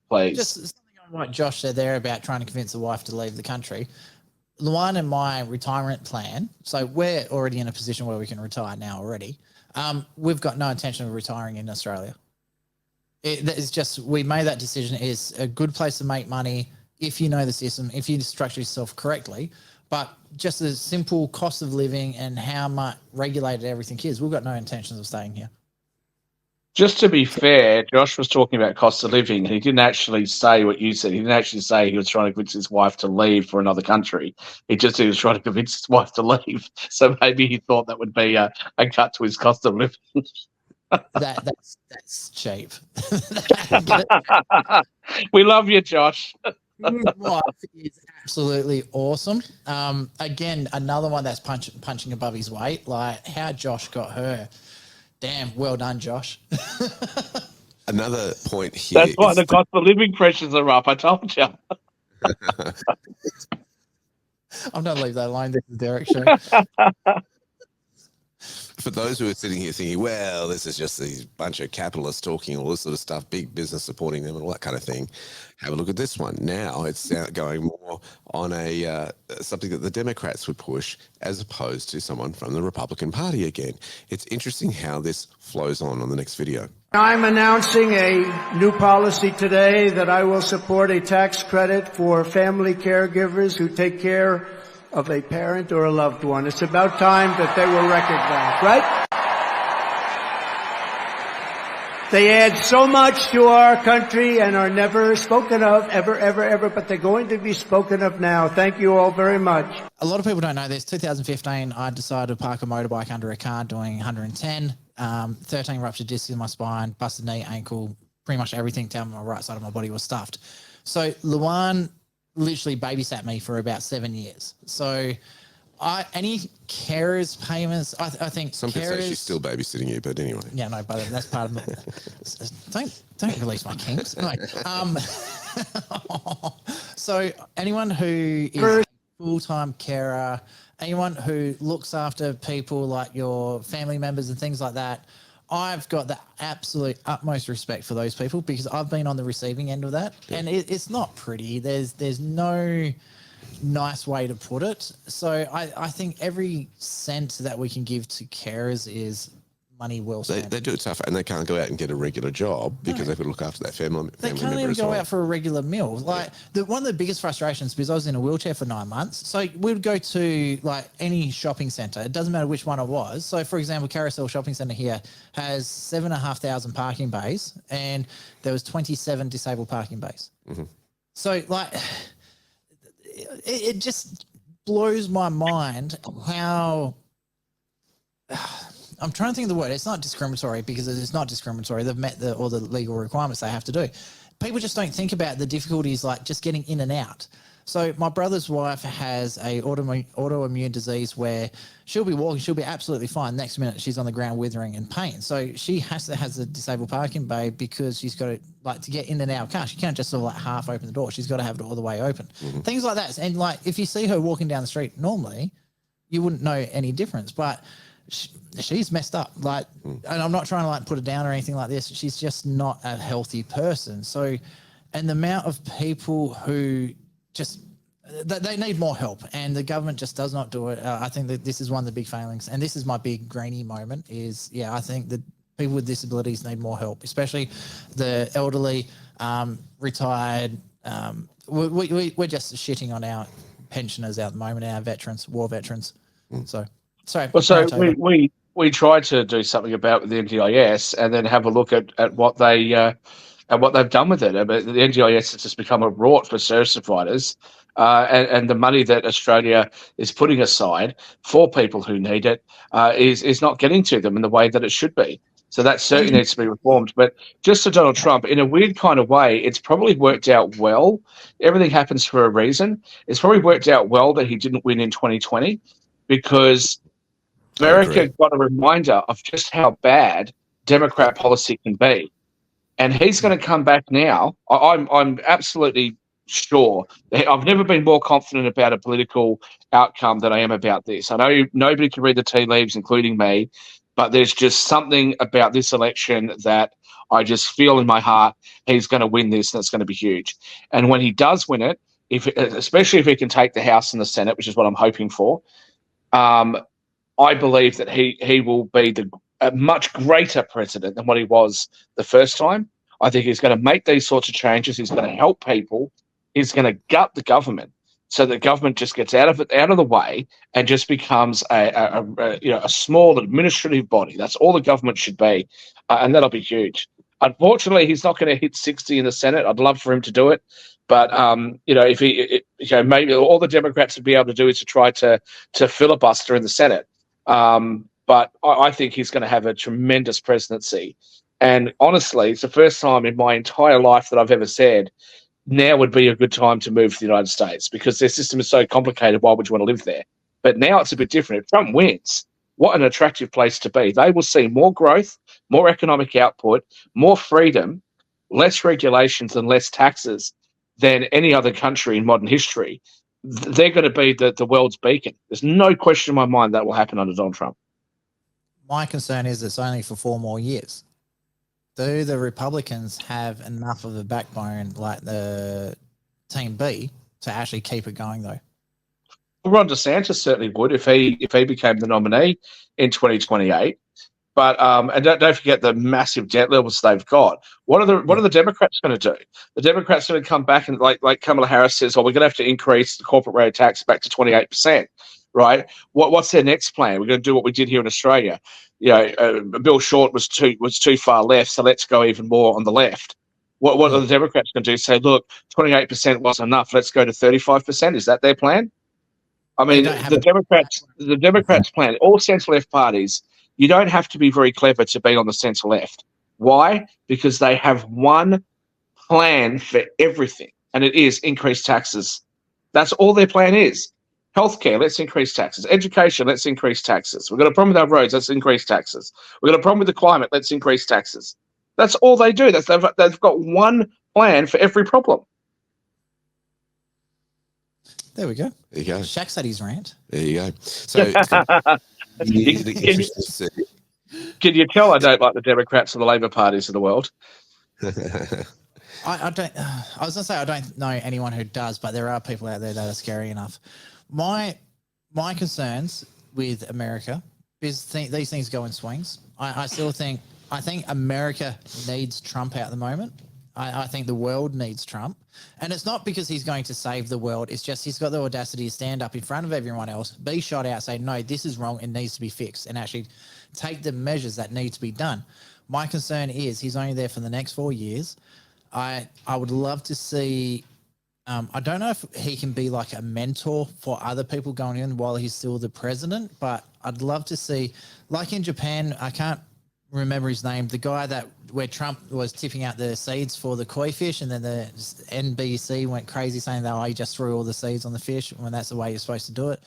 please." Just something on what Josh said there about trying to convince the wife to leave the country. Luan and my retirement plan, so we're already in a position where we can retire now already. We've got no intention of retiring in Australia. It's just, we made that decision. It's a good place to make money if you know the system, if you structure yourself correctly. But just the simple cost of living and how much regulated everything is, we've got no intentions of staying here. Just to be fair, Josh was talking about cost of living, and he didn't actually say what you said. He didn't actually say he was trying to convince his wife to leave for another country. He was trying to convince his wife to leave. So maybe he thought that would be a cut to his cost of living. That's cheap. We love you, Josh. Life is absolutely awesome. Again, another one that's punching above his weight. Like how Josh got her. Damn, well done, Josh. Another point here. That's why the cost of living pressures are up. I told you. I'm not leave that alone. This is Derek's show. For those who are sitting here thinking, well, this is just these bunch of capitalists talking all this sort of stuff, big business supporting them and all that kind of thing, have a look at this one. Now it's going more on a something that the Democrats would push as opposed to someone from the Republican Party again. It's interesting how this flows on the next video. I'm announcing a new policy today that I will support a tax credit for family caregivers who take care of a parent or a loved one. It's about time that they were recognized, right? They add so much to our country and are never spoken of, ever, but they're going to be spoken of now. Thank you all very much. A lot of people don't know this. 2015, I decided to park a motorbike under a car doing 110, 13 ruptured discs in my spine, busted knee, ankle, pretty much everything down my right side of my body was stuffed. So Luan literally babysat me for about 7 years. So Any carers payments, I think Some could say she's still babysitting you, but anyway. Yeah, no, but that's part of it. Don't release my kinks. No. So anyone who is a full-time carer, anyone who looks after people like your family members and things like that, I've got the absolute utmost respect for those people because I've been on the receiving end of that, and it's not pretty. There's no nice way to put it. So I think every cent that we can give to carers is money well spent. They do it tough, and they can't go out and get a regular job because they've got to look after that family They can't member even as go well. out for a regular meal. Like one of the biggest frustrations, because I was in a wheelchair for 9 months, so we'd go to like any shopping centre. It doesn't matter which one it was. So, for example, Carousel Shopping Centre here has 7,500 parking bays, and there was 27 disabled parking bays. Mm-hmm. So, like, it just blows my mind how. I'm trying to think of the word. It's not discriminatory because it's not discriminatory. They've met all the legal requirements they have to do. People just don't think about the difficulties like just getting in and out. So my brother's wife has a autoimmune disease where she'll be walking, she'll be absolutely fine. Next minute, she's on the ground withering in pain. So she has a disabled parking bay because she's got to get in and out of car. She can't just sort of like half open the door. She's got to have it all the way open. Mm-hmm. Things like that. And like if you see her walking down the street normally, you wouldn't know any difference. But she's messed up. Like, and I'm not trying to like put her down or anything like this. She's just not a healthy person. So, and the amount of people who just they need more help, and the government just does not do it. I think that this is one of the big failings, and this is my big grainy moment. I think that people with disabilities need more help, especially the elderly, retired. We're just shitting on our pensioners at the moment, our veterans, war veterans. So. Sorry. Well, so we tried to do something about with the NDIS, and then have a look at what they've done with it. I mean, the NDIS has just become a rort for service providers, and the money that Australia is putting aside for people who need it is not getting to them in the way that it should be. So that certainly needs to be reformed. But just to Donald Trump, in a weird kind of way, it's probably worked out well. Everything happens for a reason. It's probably worked out well that he didn't win in 2020 because America got a reminder of just how bad Democrat policy can be. And he's going to come back now. I'm absolutely sure. I've never been more confident about a political outcome than I am about this. I know nobody can read the tea leaves, including me, but there's just something about this election that I just feel in my heart he's going to win this, and it's going to be huge. And when he does win it, especially if he can take the House and the Senate, which is what I'm hoping for, I believe that he will be a much greater president than what he was the first time. I think he's going to make these sorts of changes. He's going to help people. He's going to gut the government so the government just gets out of the way and just becomes a small administrative body. That's all the government should be, and that'll be huge. Unfortunately, he's not going to hit 60 in the Senate. I'd love for him to do it. But if maybe all the Democrats would be able to do is to try to filibuster in the Senate. But I think he's going to have a tremendous presidency. And honestly, it's the first time in my entire life that I've ever said now would be a good time to move to the United States because their system is so complicated. Why would you want to live there? But now it's a bit different. If Trump wins, what an attractive place to be. They will see more growth, more economic output, more freedom, less regulations and less taxes than any other country in modern history. They're going to be the world's beacon. There's no question in my mind that will happen under Donald Trump. My concern is it's only for 4 more years. Do the Republicans have enough of a backbone like the Team B to actually keep it going, though? Ron DeSantis certainly would if he became the nominee in 2028. But and don't forget the massive debt levels they've got. What are the Democrats going to do? The Democrats are going to come back and like Kamala Harris says, we're going to have to increase the corporate rate of tax back to 28%, right? What's their next plan? We're going to do what we did here in Australia. Bill Short was too far left, so let's go even more on the left. What are the Democrats going to do? Say, look, 28% wasn't enough. Let's go to 35%. Is that their plan? I mean, the Democrats' plan. All centre left parties. You don't have to be very clever to be on the centre left. Why? Because they have one plan for everything, and it is increased taxes. That's all their plan is. Healthcare, let's increase taxes. Education, let's increase taxes. We've got a problem with our roads, let's increase taxes. We've got a problem with the climate, let's increase taxes. That's all they do. They've got one plan for every problem. There we go. There you go. Shaq said his rant. There you go. So it's interesting to see. Can you tell I don't like the Democrats and the Labor parties of the world? I don't. I was gonna say I don't know anyone who does, but there are people out there that are scary enough. My concerns with America is these things go in swings. I think America needs Trump at the moment. I think the world needs Trump, and it's not because he's going to save the world. It's just he's got the audacity to stand up in front of everyone else, be shot out, say no, this is wrong, it needs to be fixed, and actually take the measures that need to be done. My concern is he's only there for the next 4 years. I would love to see. I don't know if he can be like a mentor for other people going in while he's still the president, but I'd love to see, like in Japan, I can't remember his name, the guy where Trump was tipping out the seeds for the koi fish, and then the NBC went crazy saying that he just threw all the seeds on the fish when that's the way you're supposed to do it.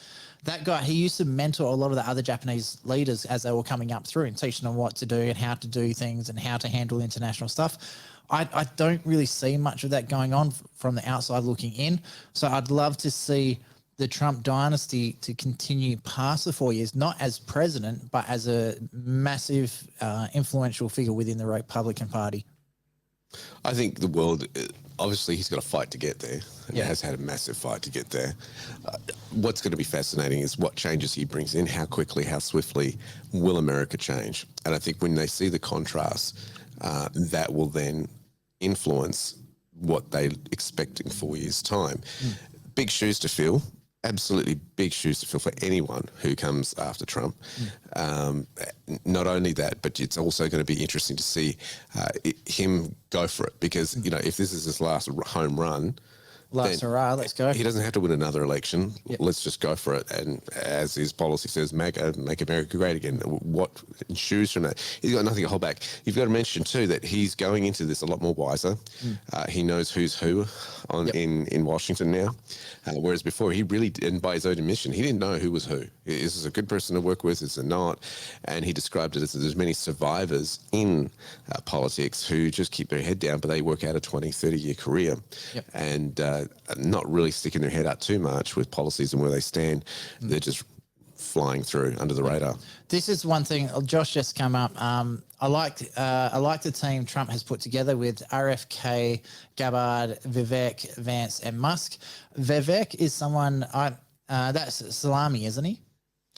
That guy, he used to mentor a lot of the other Japanese leaders as they were coming up through and teaching them what to do and how to do things and how to handle international stuff. I don't really see much of that going on from the outside looking in. So I'd love to see the Trump dynasty to continue past the 4 years, not as president, but as a massive influential figure within the Republican Party. I think the world, obviously he's got a fight to get there, and Yeah. has had a massive fight to get there. What's going to be fascinating is what changes he brings in, how quickly, how swiftly will America change. And I think when they see the contrast, that will then influence what they expect in 4 years' time. Big shoes to fill. Absolutely big shoes to fill for anyone who comes after Trump. Not only that, but it's also going to be interesting to see him go for it, because, you know, if this is his last home run, Last hurrah, let's go. he doesn't have to win another election. Yep. Let's just go for it. And as his policy says, make America great again. What shoes from that? He's got nothing to hold back. You've got to mention too that he's going into this a lot more wiser. He knows who's who in Washington now, whereas before he really didn't, by his own admission, he didn't know who was who. Is this a good person to work with? Is it not? And he described it as there's many survivors in politics who just keep their head down, but they work out a 20, 30-year career. Yep. And not really sticking their head out too much with policies and where they stand. They're just flying through under the radar. This is one thing. Josh just come up. I like the team Trump has put together with RFK, Gabbard, Vivek, Vance, and Musk. Vivek is someone that's Salami, isn't he?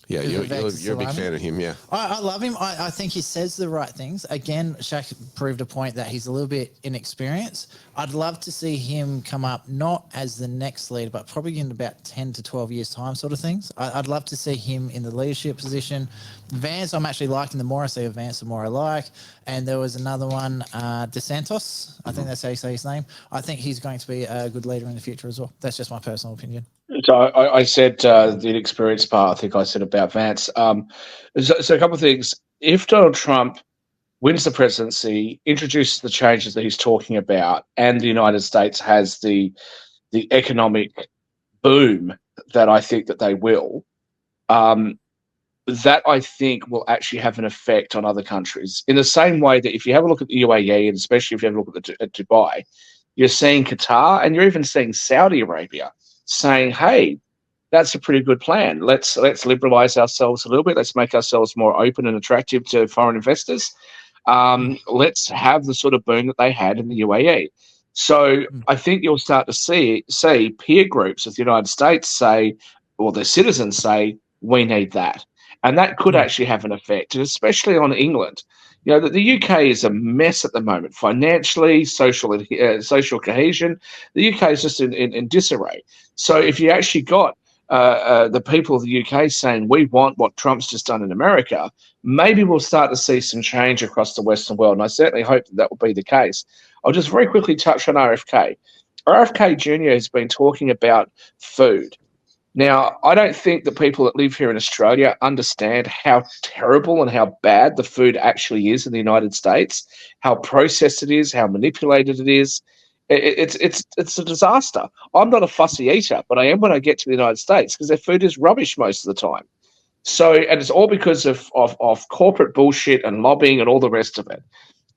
Yeah, you're a big Salami. fan of him, yeah. I love him. I think he says the right things. Again, Shaq proved a point that he's a little bit inexperienced. I'd love to see him come up not as the next leader, but probably in about 10 to 12 years' time sort of things. I'd love to see him in the leadership position. Vance, I'm actually liking. The more I see of Vance, the more I like. And there was another one, DeSantis. I think that's how you say his name. I think he's going to be a good leader in the future as well. That's just my personal opinion. So I said the inexperienced part, I think I said about Vance. So a couple of things. If Donald Trump wins the presidency, introduces the changes that he's talking about, and the United States has the economic boom that I think that they will, that I think will actually have an effect on other countries. In the same way that if you have a look at the UAE, and especially if you have a look at Dubai, you're seeing Qatar and you're even seeing Saudi Arabia saying, hey, that's a pretty good plan. Let's liberalize ourselves a little bit. Let's make ourselves more open and attractive to foreign investors. Let's have the sort of boom that they had in the UAE. So I think you'll start to see peer groups of the United States say, or their citizens say, we need that. And that could actually have an effect, and especially on England. You know, the UK is a mess at the moment, financially, social cohesion. The UK is just in disarray. So if you actually got the people of the UK saying, we want what Trump's just done in America, maybe we'll start to see some change across the Western world. And I certainly hope that will be the case. I'll just very quickly touch on RFK. RFK Jr. has been talking about food. Now, I don't think that people that live here in Australia understand how terrible and how bad the food actually is in the United States, how processed it is, how manipulated it is. It's a disaster. I'm not a fussy eater, but I am when I get to the United States because their food is rubbish most of the time. So, and it's all because of corporate bullshit and lobbying and all the rest of it.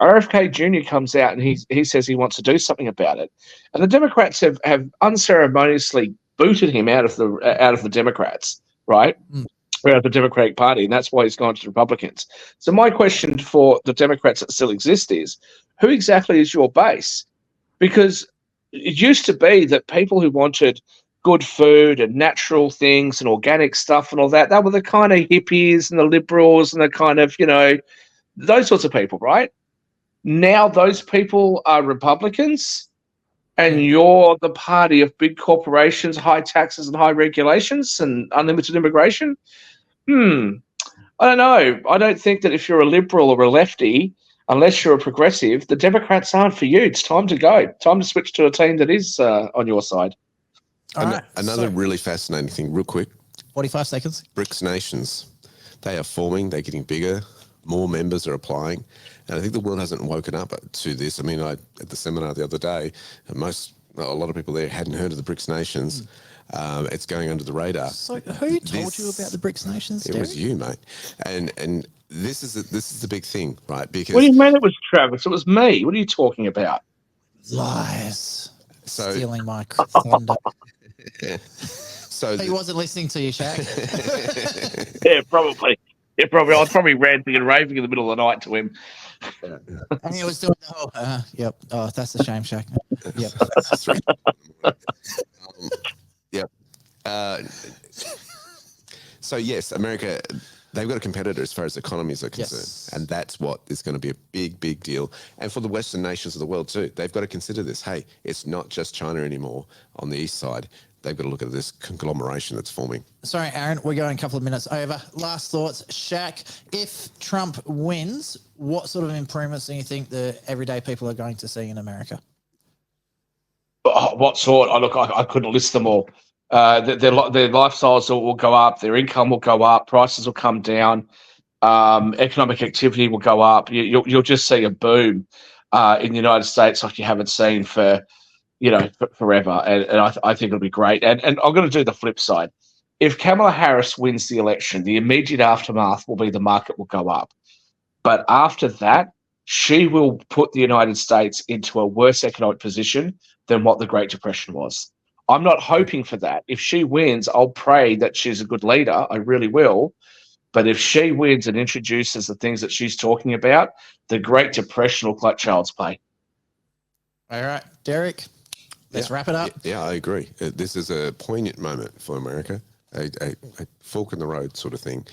RFK Jr. comes out and he says he wants to do something about it, and the Democrats have unceremoniously booted him out of the Democrats, right? Out of the Democratic Party, and that's why he's gone to the Republicans. So my question for the Democrats that still exist is, who exactly is your base? Because it used to be that people who wanted good food and natural things and organic stuff and all that, they were the kind of hippies and the liberals and the kind of, those sorts of people, right? Now those people are Republicans and you're the party of big corporations, high taxes and high regulations and unlimited immigration. I don't know. I don't think that if you're a liberal or a lefty, unless you're a progressive, the Democrats aren't for you. It's time to go. Time to switch to a team that is on your side. Another really fascinating thing, real quick. 45 seconds. BRICS nations, they are forming, they're getting bigger, more members are applying. And I think the world hasn't woken up to this. I mean, at the seminar the other day, a lot of people there hadn't heard of the BRICS nations. It's going under the radar. So who told you about the BRICS nations, It was you, mate. And this is the big thing, right? Because what do you mean it was Travis? It was me. What are you talking about? Lies. So, stealing my thunder. So he wasn't listening to you, Shaq. Yeah, probably. Yeah, probably. I was probably ranting and raving in the middle of the night to him. And he was doing the whole, yep. Oh, that's a shame, Shaq. Yep. Yep. So, yes, America, they've got a competitor as far as economies are concerned. Yes. And that's what is going to be a big, big deal. And for the Western nations of the world too, they've got to consider this. Hey, it's not just China anymore on the east side. They've got to look at this conglomeration that's forming. Sorry, Aaron, we're going a couple of minutes over. Last thoughts. Shaq, if Trump wins, what sort of improvements do you think the everyday people are going to see in America? Oh, what sort? I couldn't list them all. Their lifestyles will go up, their income will go up, prices will come down, economic activity will go up. You'll just see a boom in the United States like you haven't seen for forever. And I think it'll be great. And I'm going to do the flip side. If Kamala Harris wins the election, the immediate aftermath will be the market will go up. But after that, she will put the United States into a worse economic position than what the Great Depression was. I'm not hoping for that. If she wins, I'll pray that she's a good leader. I really will. But if she wins and introduces the things that she's talking about, the Great Depression will look like child's play. All right, Derek, let's wrap it up. Yeah, I agree. This is a poignant moment for America, a fork in the road sort of thing.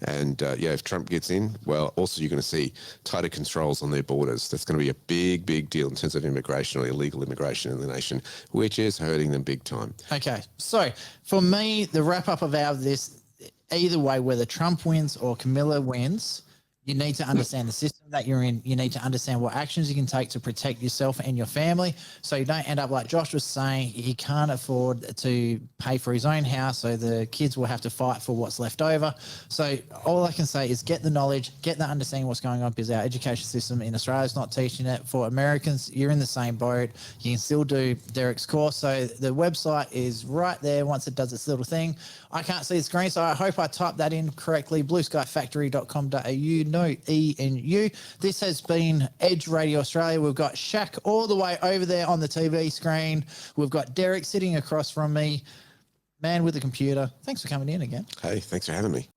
And if Trump gets in, well, also you're going to see tighter controls on their borders. That's going to be a big, big deal in terms of immigration or illegal immigration in the nation, which is hurting them big time. Okay, so for me, the wrap up of this, either way, whether Trump wins or Camilla wins, you need to understand the system that you're in. You need to understand what actions you can take to protect yourself and your family so you don't end up like Josh was saying, he can't afford to pay for his own house, so the kids will have to fight for what's left over. So all I can say is get the knowledge, get the understanding what's going on, because our education system in Australia is not teaching it. For Americans, you're in the same boat. You can still do Derek's course. So the website is right there once it does its little thing. I can't see the screen, so I hope I typed that in correctly. blueskyfactory.com.au. No E and U. This has been Edge Radio Australia. We've got Shaq all the way over there on the TV screen. We've got Derek sitting across from me, man with the computer. Thanks for coming in again. Hey, thanks for having me.